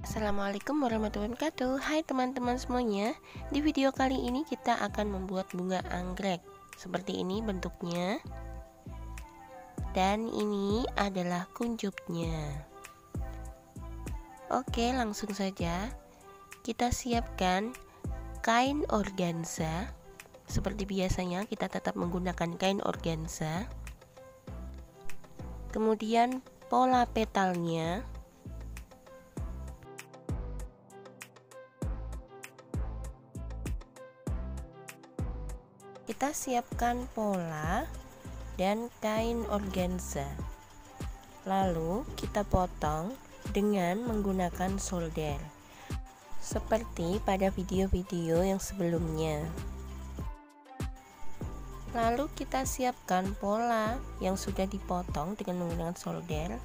Assalamualaikum warahmatullahi wabarakatuh. Hai teman-teman semuanya. Di video kali ini kita akan membuat bunga anggrek. Seperti ini bentuknya. Dan ini adalah kuncupnya. Oke, langsung saja. Kita siapkan kain organza. Seperti biasanya kita tetap menggunakan kain organza. Kemudian pola petalnya. Kita siapkan pola dan kain organza. Lalu kita potong dengan menggunakan solder. Seperti pada video-video yang sebelumnya. Lalu kita siapkan pola yang sudah dipotong dengan menggunakan solder.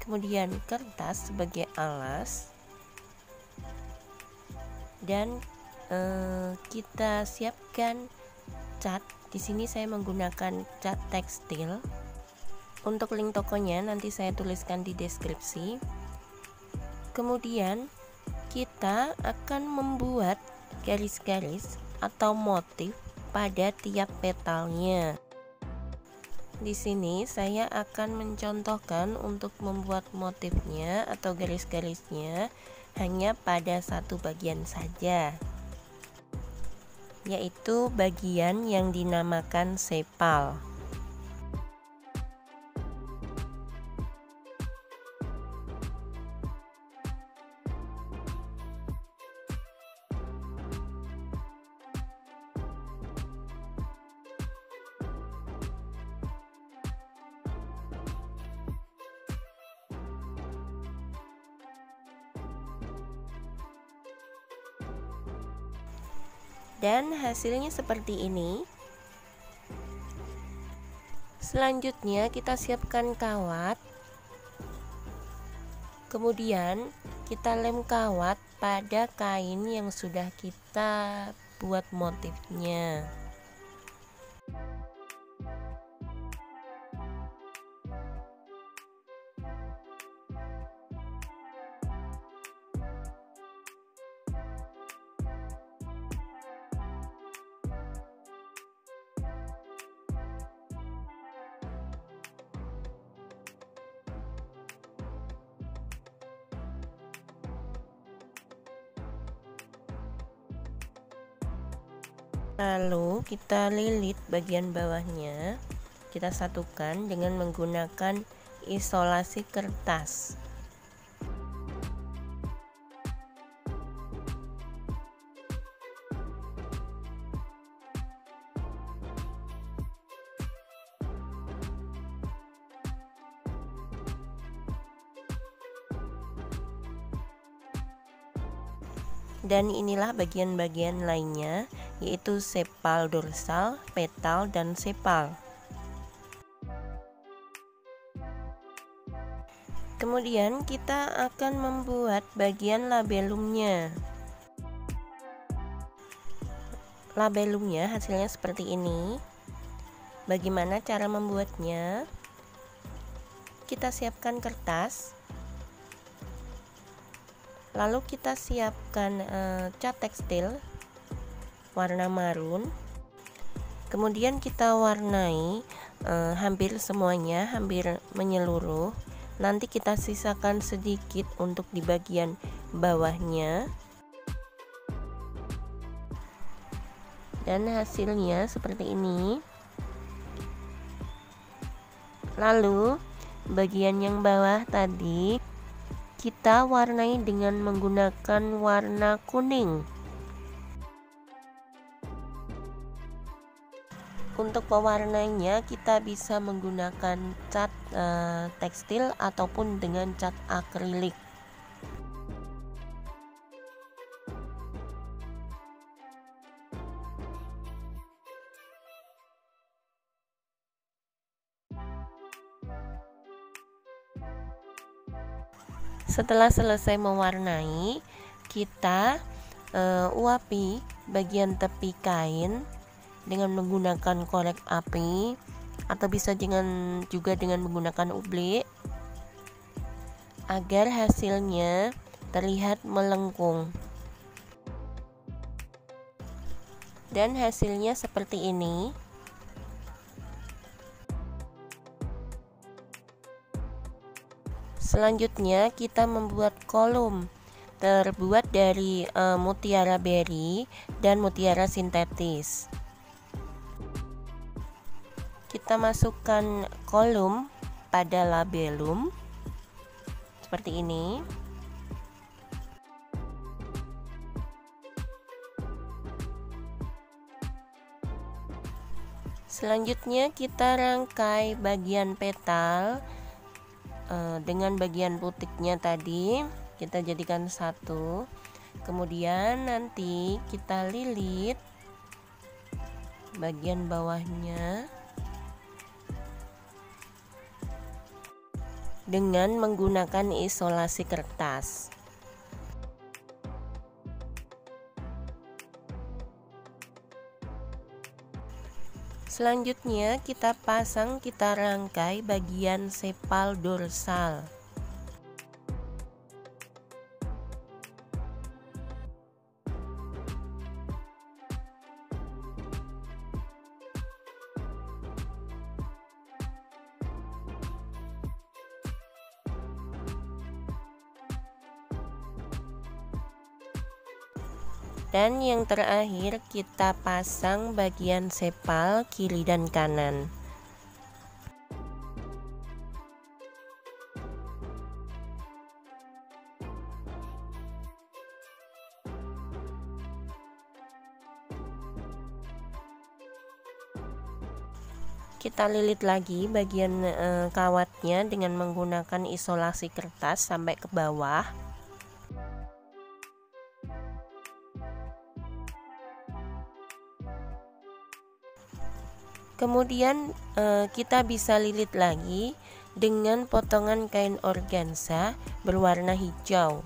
Kemudian kertas sebagai alas. Dan kita siapkan cat. Di sini saya menggunakan cat tekstil. Untuk link tokonya nanti saya tuliskan di deskripsi. Kemudian kita akan membuat garis-garis atau motif pada tiap petalnya. Di sini saya akan mencontohkan untuk membuat motifnya atau garis-garisnya hanya pada satu bagian saja, yaitu bagian yang dinamakan sepal. Dan hasilnya seperti ini. Selanjutnya kita siapkan kawat. Kemudian kita lem kawat pada kain yang sudah kita buat motifnya. Lalu kita lilit bagian bawahnya, kita satukan dengan menggunakan isolasi kertas. Dan inilah bagian-bagian lainnya, yaitu sepal dorsal, petal, dan sepal. Kemudian kita akan membuat bagian labellumnya. Labellumnya hasilnya seperti ini. Bagaimana cara membuatnya? Kita siapkan kertas. Lalu kita siapkan cat tekstil warna marun. Kemudian kita warnai hampir semuanya, hampir menyeluruh. Nanti kita sisakan sedikit untuk di bagian bawahnya. Dan hasilnya seperti ini. Lalu bagian yang bawah tadi kita warnai dengan menggunakan warna kuning. Untuk pewarnanya kita bisa menggunakan cat tekstil ataupun dengan cat akrilik. Setelah selesai mewarnai, kita uapi bagian tepi kain dengan menggunakan korek api, atau bisa juga dengan menggunakan ublik. agar hasilnya terlihat melengkung. Dan hasilnya seperti ini. Selanjutnya kita membuat kolom terbuat dari mutiara berry dan mutiara sintetis. Kita masukkan kolom pada labellum seperti ini. Selanjutnya kita rangkai bagian petal dengan bagian putiknya tadi, kita jadikan satu. Kemudian nanti kita lilit bagian bawahnya dengan menggunakan isolasi kertas. Selanjutnya kita rangkai bagian sepal dorsal. Dan yang terakhir kita pasang bagian sepal kiri dan kanan. Kita lilit lagi bagian kawatnya dengan menggunakan isolasi kertas sampai ke bawah. Kemudian kita bisa lilit lagi dengan potongan kain organza berwarna hijau.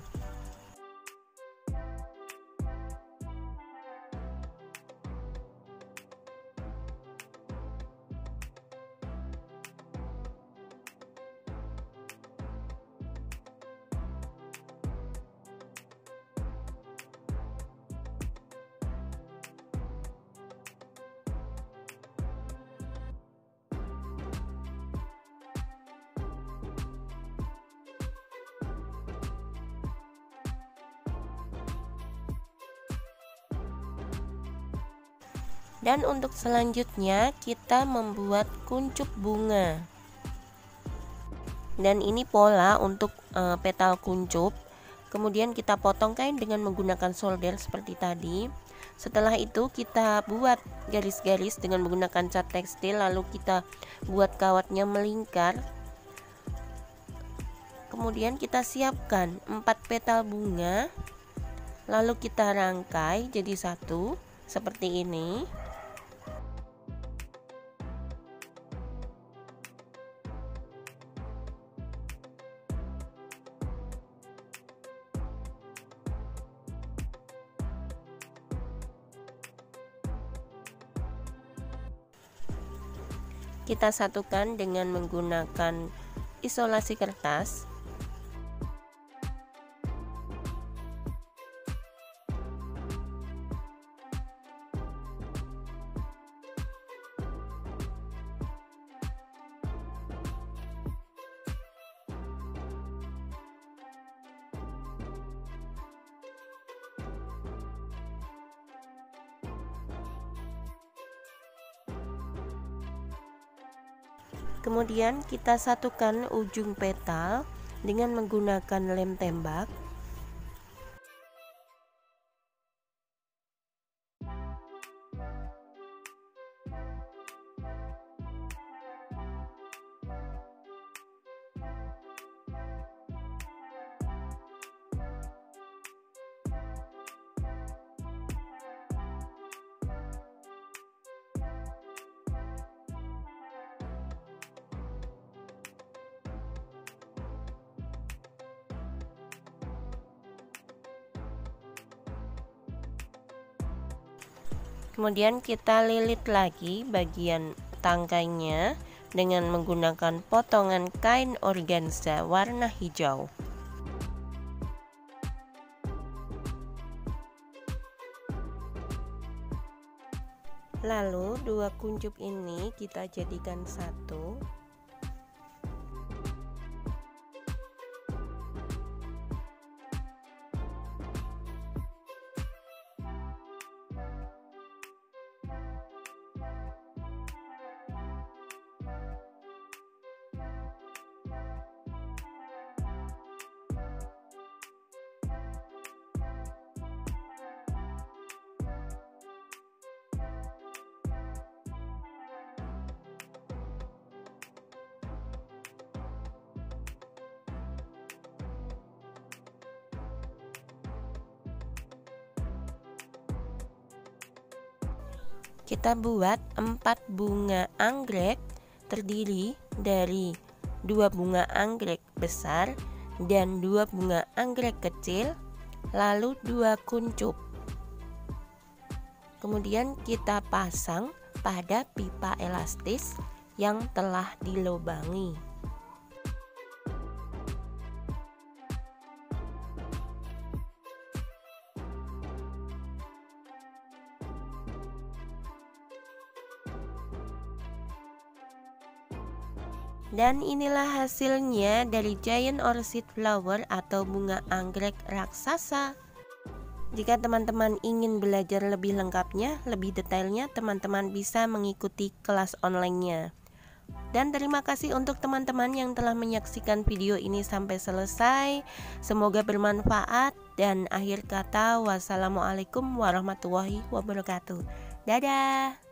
Dan untuk selanjutnya kita membuat kuncup bunga. Dan ini pola untuk petal kuncup. Kemudian kita potong kain dengan menggunakan solder seperti tadi. Setelah itu kita buat garis-garis dengan menggunakan cat tekstil, lalu kita buat kawatnya melingkar. Kemudian kita siapkan 4 petal bunga, lalu kita rangkai jadi satu seperti ini. Kita satukan dengan menggunakan isolasi kertas. Kemudian kita satukan ujung petal dengan menggunakan lem tembak. Kemudian kita lilit lagi bagian tangkainya dengan menggunakan potongan kain organza warna hijau. Lalu dua kuncup ini kita jadikan satu. Kita buat 4 bunga anggrek terdiri dari 2 bunga anggrek besar dan 2 bunga anggrek kecil, lalu 2 kuncup. Kemudian kita pasang pada pipa elastis yang telah dilubangi. Dan inilah hasilnya dari giant orchid flower atau bunga anggrek raksasa. Jika teman-teman ingin belajar lebih lengkapnya, lebih detailnya, teman-teman bisa mengikuti kelas online-nya. Dan terima kasih untuk teman-teman yang telah menyaksikan video ini sampai selesai. Semoga bermanfaat, dan akhir kata wassalamualaikum warahmatullahi wabarakatuh. Dadah.